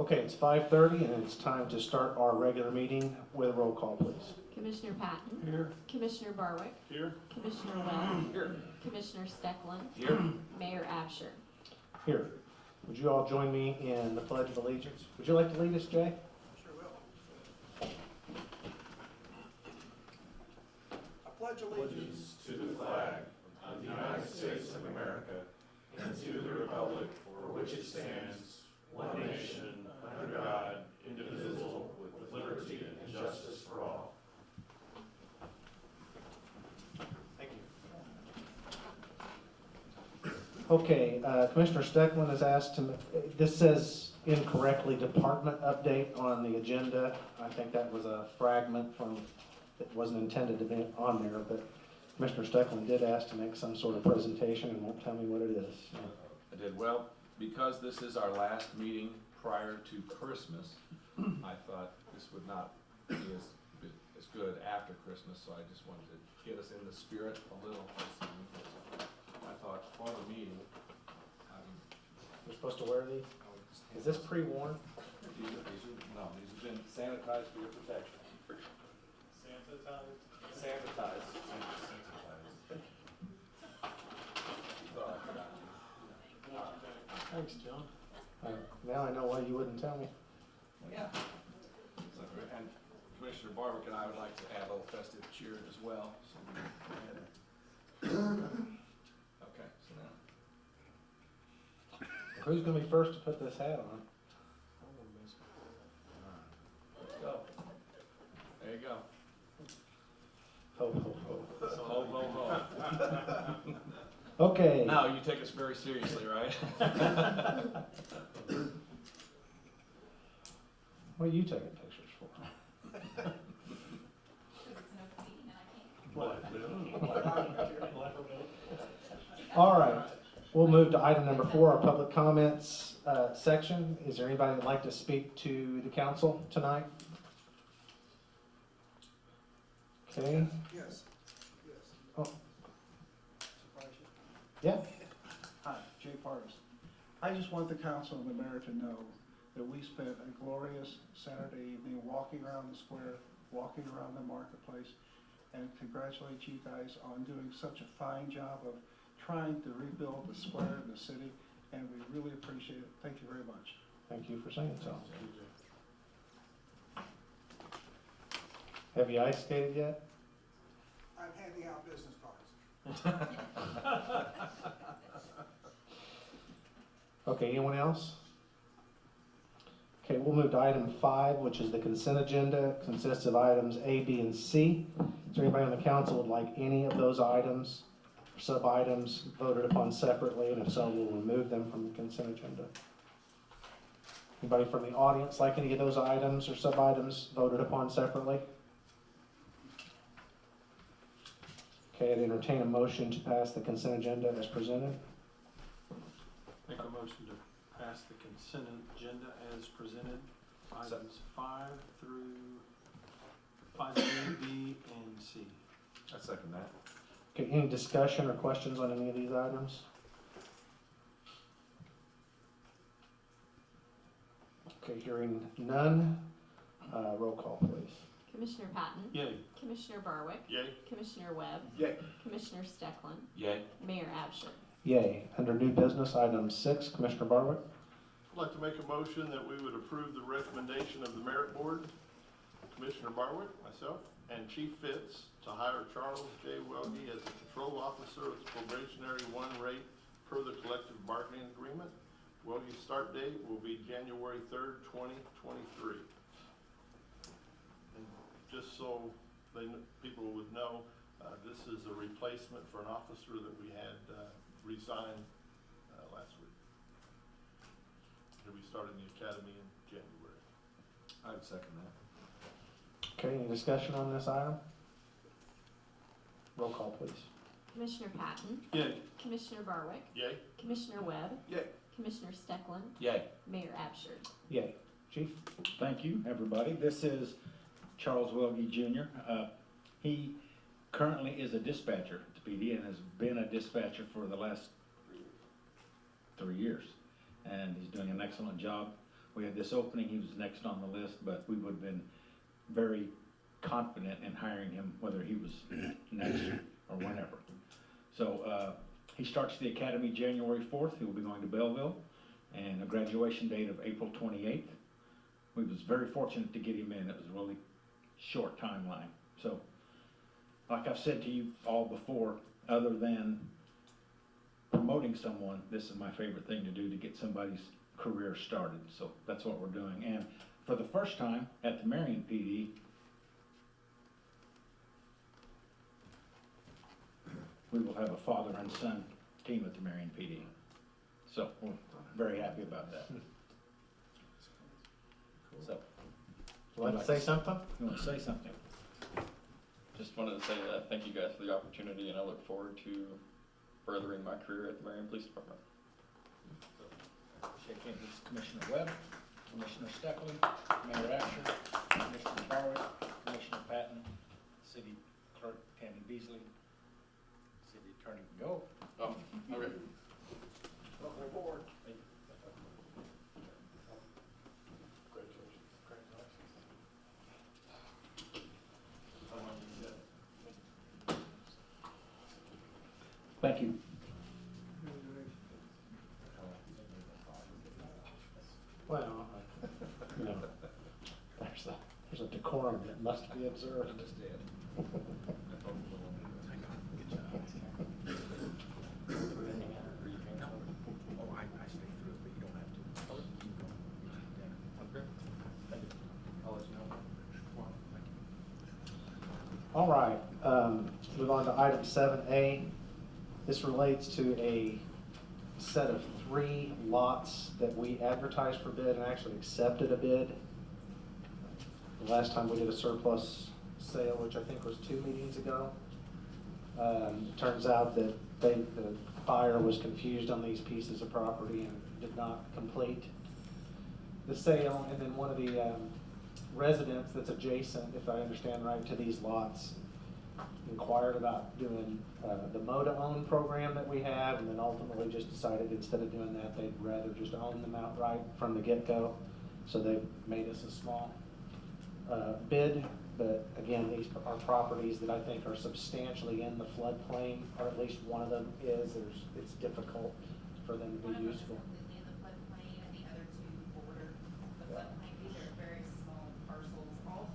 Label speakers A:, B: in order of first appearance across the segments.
A: Okay, it's 5:30 and it's time to start our regular meeting with a roll call, please.
B: Commissioner Patton.
A: Here.
B: Commissioner Barwick.
A: Here.
B: Commissioner Webb.
A: Here.
B: Commissioner Steckland.
A: Here.
B: Mayor Absher.
A: Here. Would you all join me in the Pledge of Allegiance? Would you like to lead us, Jay?
C: Sure will. I pledge allegiance
D: To the flag of the United States of America and to the republic for which it stands, one nation, under God, indivisible, with liberty and justice for all.
A: Thank you. Okay, Commissioner Steckland has asked to, this says incorrectly department update on the agenda. I think that was a fragment from, that wasn't intended to be on there, but Commissioner Steckland did ask to make some sort of presentation and won't tell me what it is. So.
E: I did. Well, because this is our last meeting prior to Christmas, I thought this would not be as good after Christmas, so I just wanted to get us in the spirit a little. I thought for the meeting,
A: We're supposed to wear these? Is this pre-worn?
E: these have been sanitized for your protection. Sanitized.
A: Thanks, John. Now I know why you wouldn't tell me.
E: Yeah. And Commissioner Barwick and I would like to add a little festive cheer as well. So we go ahead. Okay, so now.
A: Who's going to be first to put this hat on?
E: Let's go. There you go.
A: Ho, ho, ho.
E: Ho, ho, ho.
A: Okay.
E: Now, you take us very seriously, right?
A: What are you taking pictures for? All right. We'll move to item number 4, our public comments section. Is there anybody that'd like to speak to the council tonight? Okay.
C: Yes.
A: Oh.
C: Surprise you.
A: Yeah.
C: Hi, Jay Partis. I just want the council and the mayor to know that we spent a glorious Saturday evening walking around the square, walking around the marketplace, and congratulate you guys on doing such a fine job of trying to rebuild the square in the city, and we really appreciate it. Thank you very much.
A: Thank you for saying so. Have you ice skated yet?
C: I'm handing out business cards.
A: Okay, anyone else? Okay, we'll move to item 5, which is the consent agenda. It consists of items A, B, and C. Is there anybody on the council would like any of those items, sub-items, voted upon separately? And if so, we'll remove them from the consent agenda. Anybody from the audience like any of those items or sub-items voted upon separately? Okay, I'd entertain a motion to pass the consent agenda as presented.
F: Make a motion to pass the consent agenda as presented, items 5 through 5A, B, and C.
E: I second that.
A: Okay, any discussion or questions on any of these items? Okay, hearing none, roll call please.
B: Commissioner Patton.
F: Yay.
B: Commissioner Barwick.
F: Yay.
B: Commissioner Webb.
A: Yay.
B: Commissioner Steckland.
E: Yay.
B: Mayor Absher.
A: Yay. Under new business, item 6, Commissioner Barwick.
D: I'd like to make a motion that we would approve the recommendation of the Merit Board, Commissioner Barwick, myself, and Chief Fitz to hire Charles J. Welge as a patrol officer with probationary 1 rate per the collective bargaining agreement. Welge's start date will be January 3rd, 2023. And just so people would know, this is a replacement for an officer that we had resign last week. He'll be starting the academy in January.
E: I would second that.
A: Okay, any discussion on this item? Roll call please.
B: Commissioner Patton.
F: Yay.
B: Commissioner Barwick.
D: Yay?
B: Commissioner Webb.
D: Yay.
B: Commissioner Steckland.
E: Yay.
B: Mayor Absher.
A: Yay. Chief?
G: Thank you, everybody. This is Charles Welge Jr. He currently is a dispatcher at PD and has been a dispatcher for the last 3 years. And he's doing an excellent job We had this opening, he was next on the list, but we would have been very confident in hiring him, whether he was next or whenever. So, he starts the academy January 4th, he will be going to Belleville, and a graduation date of April 28th. We was very fortunate to get him in, it was a really short timeline. So, like I've said to you all before, other than promoting someone, this is my favorite thing to do to get somebody's career started. So that's what we're doing. And for the first time at the Marion PD, we will have a father and son team at the Marion PD. So we're very happy about that. So,
A: Would you like to say something?
G: you want to say something?
H: Just wanted to say thank you guys for the opportunity, and I look forward to furthering my career at the Marion Police Department.
G: Shake hands with Commissioner Webb, Commissioner Steckley, Mayor Asher, Commissioner Barwick, Commissioner Patton, City Clerk Tammy Beasley, City Attorney Go.
H: Oh, okay.
G: Welcome aboard.
A: Thank you. Well, you know, there's a decorum that must be observed.
G: Oh, I stayed through it, but you don't have to. You can go.
H: Okay. Thank you. I'll let you know.
A: All right, move on to item 7A. This relates to a set of 3 lots that we advertised for bid and actually accepted a bid. The last time we did a surplus sale, which I think was 2 meetings ago. Turns out that the buyer was confused on these pieces of property and did not complete the sale. And then one of the residents that's adjacent, if I understand right, to these lots, inquired about doing the mow-to-own program that we have, and then ultimately just decided instead of doing that, they'd rather just own them outright from the get-go. So they've made us a small bid, but again, these are properties that I think are substantially in the floodplain, or at least one of them is. It's difficult for them to
I: One
A: be
I: of them is
A: useful.
I: completely in the floodplain, and the other 2 border the floodplain. These are very small parcels. All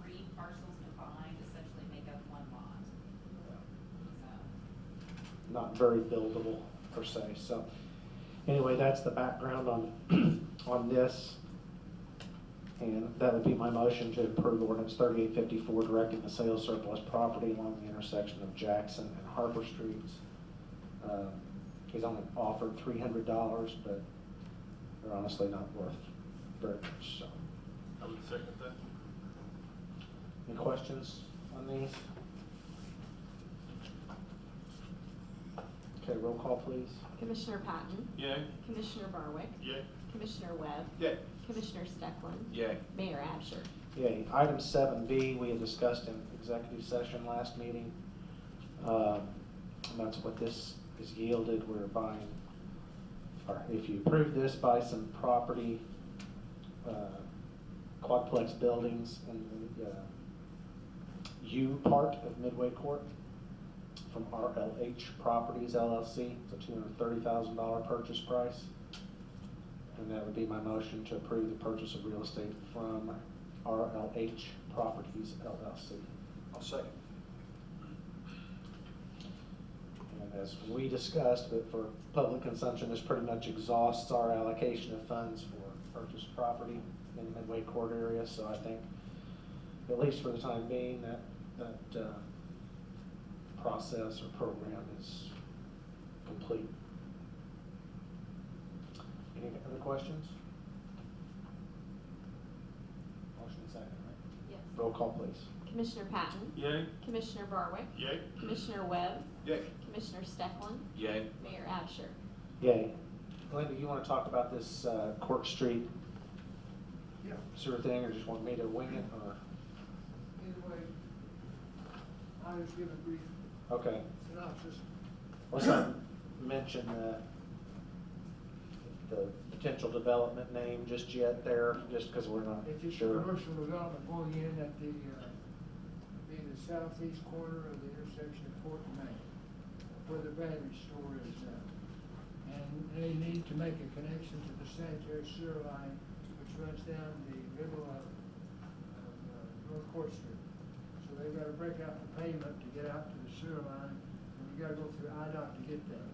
I: 3 parcels combined essentially make up 1 lot. So,
A: Not very buildable per se. So anyway, that's the background on on this. And that would be my motion to approve ordinance 3854, directing the sale of surplus property along the intersection of Jackson and Harper Streets. He's only offered $300, but they're honestly not worth very much, so.
D: I would second that.
A: Any questions on these? Okay, roll call, please.
B: Commissioner Patton,
F: Yay?
B: Commissioner Barwick,
D: Yay.
B: Commissioner Webb,
D: Yay.
B: Commissioner Stecklin,
E: Yay.
B: Mayor Absher.
A: Yay. Item 7B, we had discussed in executive session last meeting. And that's what this is yielded. We're buying, or if you approve this, buy some property, quadplex buildings in the U part of Midway Court from RLH Properties LLC. It's a $230,000 purchase price. And that would be my motion to approve the purchase of real estate from RLH Properties LLC.
G: I'll second.
A: And as we discussed, but for public consumption, this pretty much exhausts our allocation of funds for purchased property in the Midway Court area. So I think, at least for the time being, that process or program is complete. Any other questions? Motion second, right?
B: Yes.
A: Roll call, please.
B: Commissioner Patton,
F: Yay?
B: Commissioner Barwick,
D: Yay.
B: Commissioner Webb,
D: Yay.
B: Commissioner Stecklin,
E: Yay.
B: Mayor Absher.
A: Yay. Linda, you want to talk about this Court Street
C: Yeah.
A: sewer thing, or just want me to wing it, or?
C: Anyway, I'll just give a brief
A: Okay.
C: synopsis.
A: Let's not mention the potential development name just yet there, just because we're not
J: It's just a
A: sure.
J: commercial development going in at the, be the southeast corner of the intersection of Court and Main, where the battery store is now. And they need to make a connection to the sanitary sewer line, which runs down the middle of North Court Street. So they've got to break out the pavement to get out to the sewer line, and you got to go through IDOT to get there.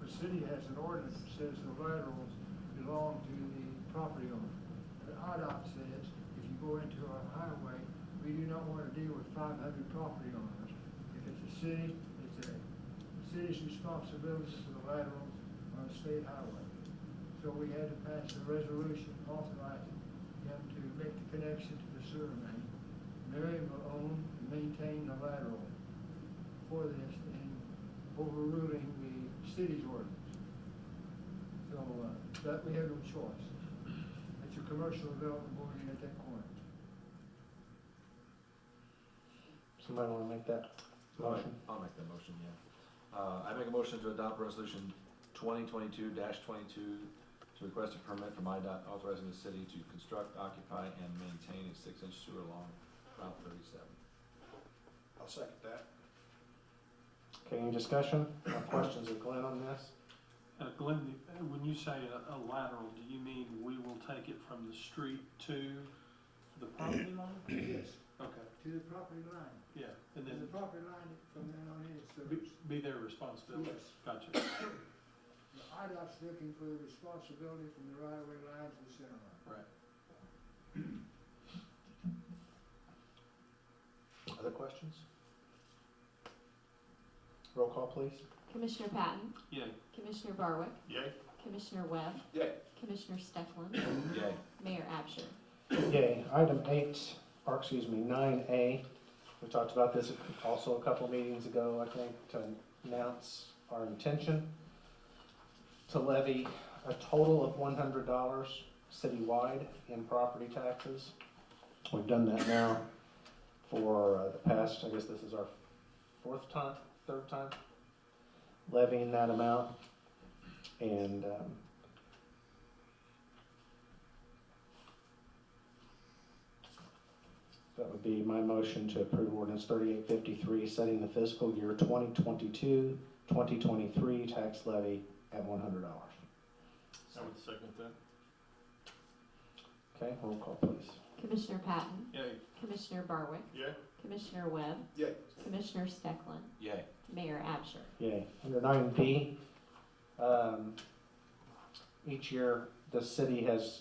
J: The city has an ordinance that says the laterals belong to the property owner. The IDOT says if you go into a highway, we do not want to deal with 500 property owners. If it's a city, it's a city's responsibility for the laterals on a state highway. So we had to pass a resolution authorizing them to make the connection to the sewer main. Marion will own and maintain the lateral for this and overruling the city's ordinance. So, that we have no choice. It's a commercial development going in at that corner.
A: Somebody want to make that motion?
E: I'll make that motion, yeah. I make a motion to adopt resolution 2022-22 to request a permit from IDOT authorizing the city to construct, occupy, and maintain a 6-inch sewer along Route 37.
C: I'll second that.
A: Okay, any discussion or questions of Glenn on this?
F: Glenn, when you say a lateral, do you mean we will take it from the street to the property line?
J: Yes,
F: Okay,
J: to the property line.
F: yeah, and
J: And
F: then
J: the property line from then on in is
F: be their responsibility?
J: Yes.
F: Gotcha.
J: The IDOT's looking for the responsibility from the right-of-way line to the center line.
F: Right.
A: Other questions? Roll call, please.
B: Commissioner Patton,
F: Yay.
B: Commissioner Barwick,
D: Yay?
B: Commissioner Webb,
H: Yay.
B: Commissioner Stecklin,
E: Yay.
B: Mayor Absher.
A: Yay. Item 9A. We talked about this also a couple meetings ago, I think, to announce our intention to levy a total of $100 citywide in property taxes. We've done that now for the past, I guess this is our third time levying that amount. And that would be my motion to approve ordinance 3853, setting the fiscal year 2022-2023 tax levy at $100.
D: I would second that.
A: Okay, roll call, please.
B: Commissioner Patton,
F: Yay.
B: Commissioner Barwick,
D: Yay?
B: Commissioner Webb,
H: Yay.
B: Commissioner Stecklin,
E: Yay.
B: Mayor Absher.
A: Yay. Under 9B, each year the city has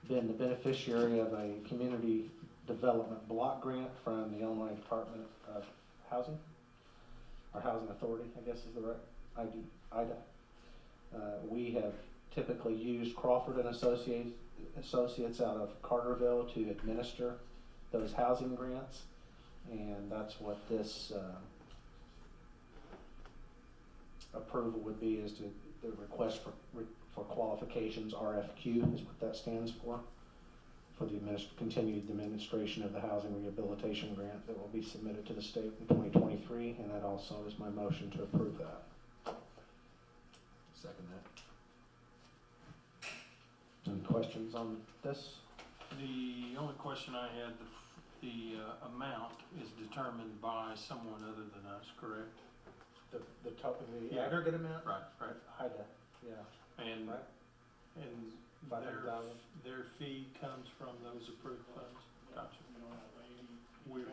A: been the beneficiary of a community development block grant from the Illinois Department of Housing, or Housing Authority, I guess is the right IDA. We have typically used Crawford and Associates out of Carterville to administer those housing grants, and that's what this approval would be, is to the request for qualifications, RFQ is what that stands for the continued administration of the housing rehabilitation grant that will be submitted to the state in 2023, and that also is my motion to approve that.
E: Second that.
A: Any questions on this?
F: The only question I had, the amount is determined by someone other than us, correct?
A: The top of the
F: Yeah.
A: aggregate amount?
F: Right, right.
A: HIDA, yeah.
F: And,
A: Right.
F: and
A: 500,000.
F: their fee comes from those approved funds? Gotcha. We're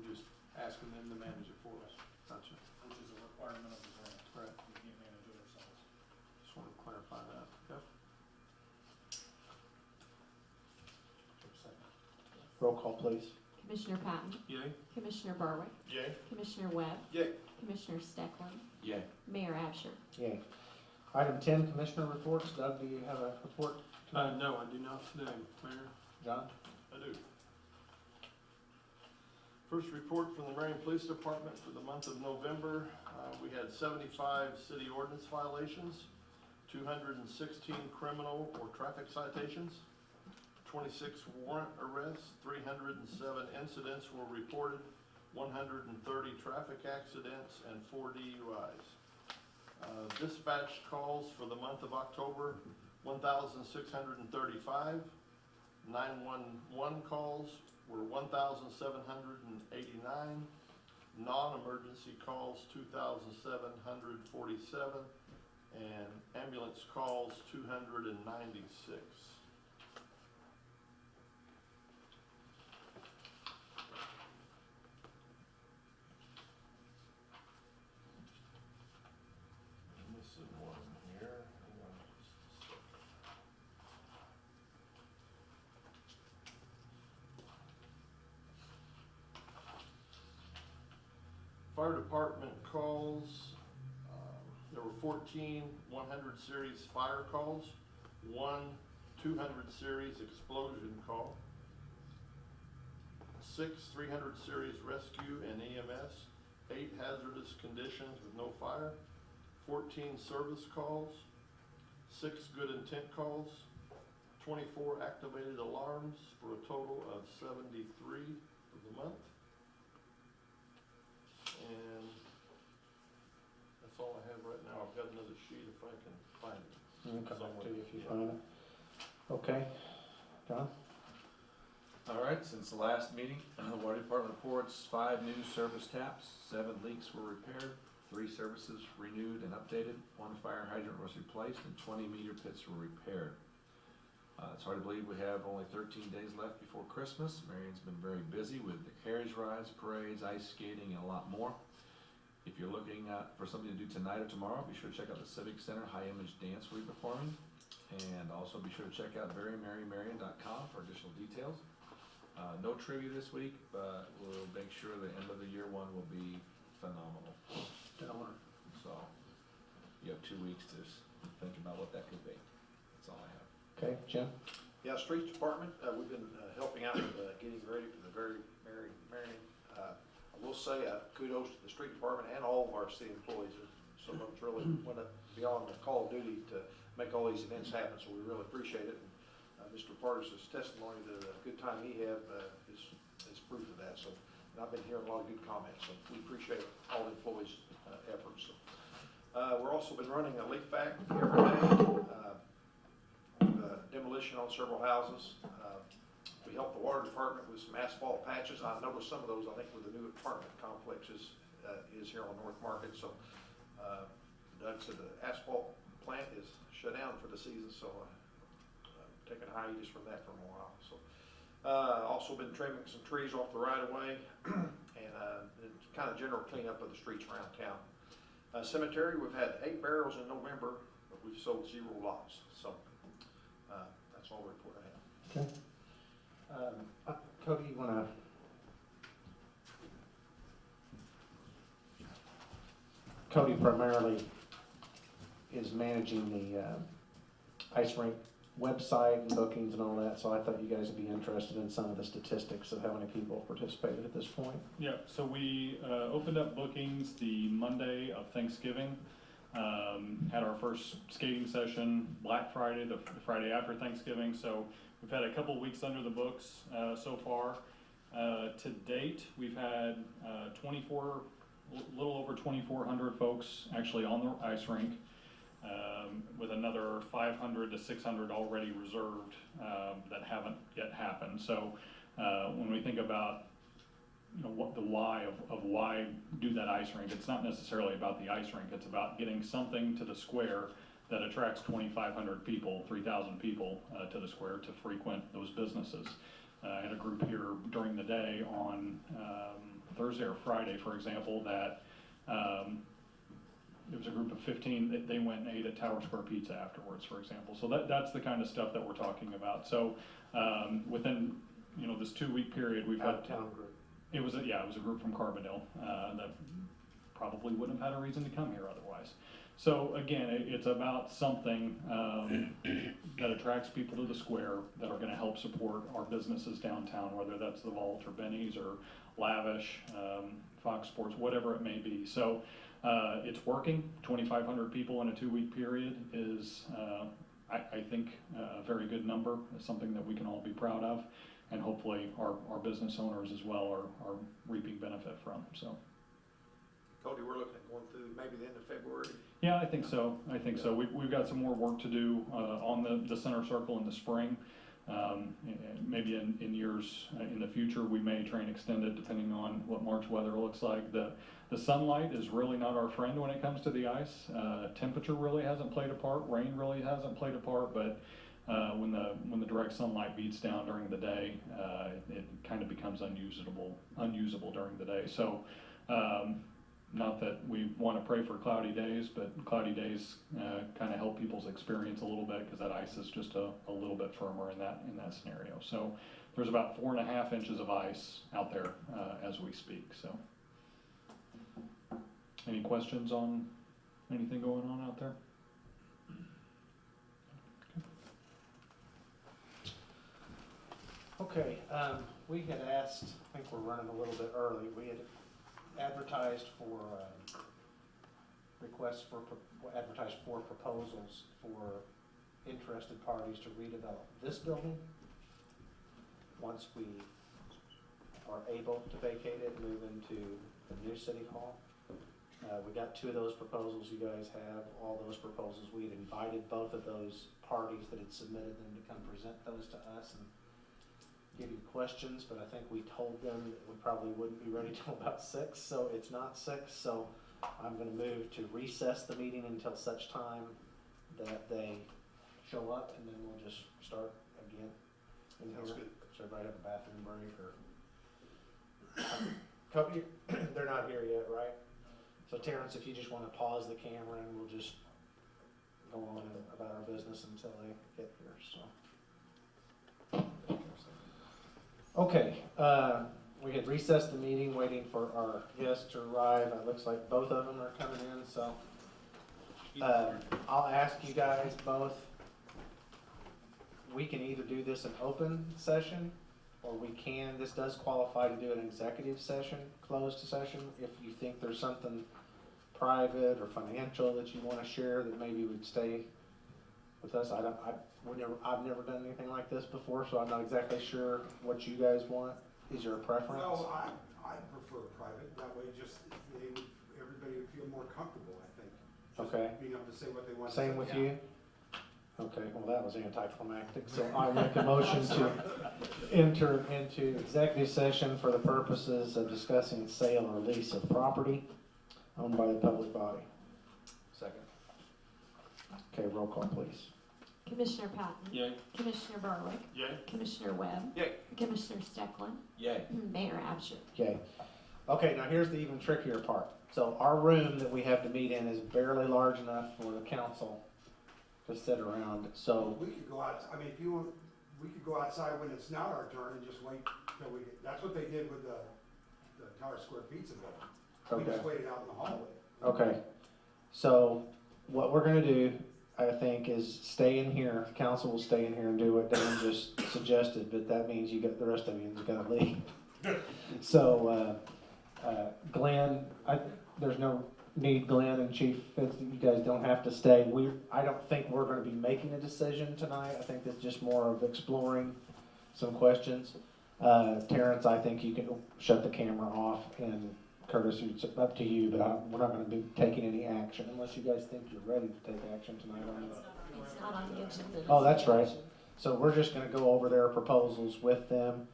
F: just asking them to manage it for us. Gotcha.
K: Which is a requirement of the grant.
F: Right.
K: We can't manage it ourselves.
F: Just want to clarify that. Yep.
A: Roll call, please.
B: Commissioner Patton,
F: Yay?
B: Commissioner Barwick,
D: Yay?
B: Commissioner Webb,
H: Yay.
B: Commissioner Stecklin,
E: Yay.
B: Mayor Absher.
A: Yay. Item 10, Commissioner reports. Doug, do you have a report?
F: No, I do not today, Mayor.
A: John?
D: I do. First report from the Marion Police Department for the month of November. We had 75 city ordinance violations, 216 criminal or traffic citations, 26 warrant arrests, 307 incidents were reported, 130 traffic accidents, and 4 DUIs. Dispatch calls for the month of October, 1,635. 911 calls were 1,789. Non-emergency calls, 2,747. And ambulance calls, 296. Missing one here. Hang on just a second. Fire department calls, there were 14 100 series fire calls, 1 200 series explosion call, 6 300 series rescue and EMS, 8 hazardous conditions with no fire, 14 service calls, 6 good intent calls, 24 activated alarms for a total of 73 for the month. And that's all I have right now. I've got another sheet if I can find it.
A: We'll come back to you if you find it. Okay, John?
E: All right, since the last meeting, the water department reports 5 new service taps, 7 leaks were repaired, 3 services renewed and updated, 1 fire hydrant was replaced, and 20 meter pits were repaired. It's hard to believe we have only 13 days left before Christmas. Marion's been very busy with the carriage rides, parades, ice skating, and a lot more. If you're looking for something to do tonight or tomorrow, be sure to check out the Civic Center High Image Dance we'll be performing. And also be sure to check out verymerrymarion.com for additional details. No trivia this week, but we'll make sure the end of the year one will be phenomenal.
A: Stellar.
E: So you have 2 weeks to think about what that could be. That's all I have.
A: Okay, Jim?
L: Yeah, Streets Department, we've been helping out with getting ready for the Very Merry Marion. I will say kudos to the Street Department and all of our city employees. Some of us really went up beyond the call of duty to make all these events happen, so we really appreciate it. And Mr. Partis's testimony, the good time he had is proof of that. So, and I've been hearing a lot of good comments, so we appreciate all the employees' efforts. So, we're also been running a leak vac every day. Demolition on several houses. We helped the water department with some asphalt patches. I noticed some of those, I think, with the new apartment complexes is here on North Market. So Doug said the asphalt plant is shut down for the season, so taking a hiatus from that for a while. So also been trimming some trees off the right of way and kind of general cleanup of the streets around town. Cemetery, we've had 8 burials in November, but we've sold 0 lots. So that's all the report I have.
A: Okay. Cody, you wanna? Cody primarily is managing the ice rink website and bookings and all that, so I thought you guys would be interested in some of the statistics of how many people participated at this point.
K: Yeah, so we opened up bookings the Monday of Thanksgiving. Had our first skating session Black Friday, the Friday after Thanksgiving. So we've had a couple weeks under the books so far. To date, we've had a little over 2,400 folks actually on the ice rink, with another 500 to 600 already reserved that haven't yet happened. So when we think about what the why of why do that ice rink, it's not necessarily about the ice rink, it's about getting something to the square that attracts 2,500 people, 3,000 people to the square to frequent those businesses. I had a group here during the day on Thursday or Friday, for example, that there was a group of 15, they went and ate at Tower Square Pizza afterwards, for example. So that's the kind of stuff that we're talking about. So within this 2-week period, we've had
A: Out-of-town group.
K: It was a group from Carbondale that probably wouldn't have had a reason to come here otherwise. So again, it's about something that attracts people to the square that are going to help support our businesses downtown, whether that's the Vault or Benny's or Lavish, Fox Sports, whatever it may be. So it's working. 2,500 people in a 2-week period is, I think, a very good number. It's something that we can all be proud of. And hopefully our business owners as well are reaping benefit from. So,
L: Cody, we're looking at going through maybe the end of February.
K: Yeah, I think so. We've got some more work to do, on the center circle in the spring. And maybe in years in the future, we may try and extend it depending on what March weather looks like. The sunlight is really not our friend when it comes to the ice. Temperature really hasn't played a part, rain really hasn't played a part, but when the direct sunlight beats down during the day, it kind of becomes unusable during the day. So, not that we want to pray for cloudy days, but cloudy days kind of help people's experience a little bit because that ice is just a little bit firmer in that scenario. So there's about 4.5 inches of ice out there as we speak. So, any questions on anything going on out there?
A: Okay, we had asked, I think we're running a little bit early, we had advertised for, advertised for proposals for interested parties to redevelop this building. Once we are able to vacate it, move into the new City Hall. We got 2 of those proposals you guys have, all those proposals. We had invited both of those parties that had submitted them to come present those to us and give you questions, but I think we told them that we probably wouldn't be ready till about 6, so it's not 6, so I'm gonna move to recess the meeting until such time that they show up, and then we'll just start again. in
L: Sounds
A: here.
L: good.
A: So everybody have a bathroom break, or? They're not here yet, right? So Terrence, if you just wanna pause the camera, and we'll just go on about our business until they get here, so. Okay, we had recessed the meeting, waiting for our guests to arrive. It looks like both of them are coming in, so. I'll ask you guys both, we can either do this in open session, or this does qualify to do an executive session, closed session, if you think there's something private or financial that you wanna share that maybe would stay with us. I've never done anything like this before, so I'm not exactly sure what you guys want. Is there a preference?
M: Well, I prefer private, that way everybody would feel more comfortable, I think. Just
A: Okay.
M: being able to say what they want to say.
A: Same with you? Okay, well, that was anticlimactic, so I make a motion to enter into executive session for the purposes of discussing sale or lease of property owned by the public body.
E: Second.
A: Okay, roll call, please.
B: Commissioner Patton.
F: Yay.
B: Commissioner Barwick.
D: Yay?
B: Commissioner Webb.
L: Yay.
B: Commissioner Stecklin.
E: Yay.
B: Mayor Absher.
A: Okay. Okay, now here's the even trickier part. So our room that we have to meet in is barely large enough for the council to sit around, so.
M: We could go out, I mean, if you want, we could go outside when it's not our turn and just wait till that's what they did with the Tower Square Pizza building. We
A: Okay.
M: just waited out in the hallway.
A: Okay, so what we're gonna do, I think, is stay in here, council will stay in here and do what Dan just suggested, but that means the rest of you gotta leave. So, Glenn, there's no need, Glenn and Chief Fitz, you guys don't have to stay. I don't think we're gonna be making a decision tonight, I think it's just more of exploring some questions. Terrence, I think you can shut the camera off, and Curtis, it's up to you, but we're not gonna be taking any action unless you guys think you're ready to take action tonight on it.
B: It's not on the agenda.
A: Oh, that's right. So we're just gonna go over their proposals with them.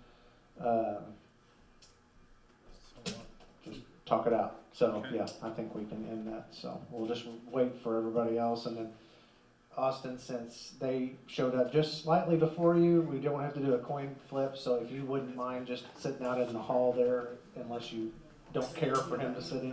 A: Just talk it out. So, yeah, I think we can end that. So we'll just wait for everybody else, and then Austin, since they showed up just slightly before you, we don't have to do a coin flip, so if you wouldn't mind just sitting out in the hall there, unless you don't care for him to sit in.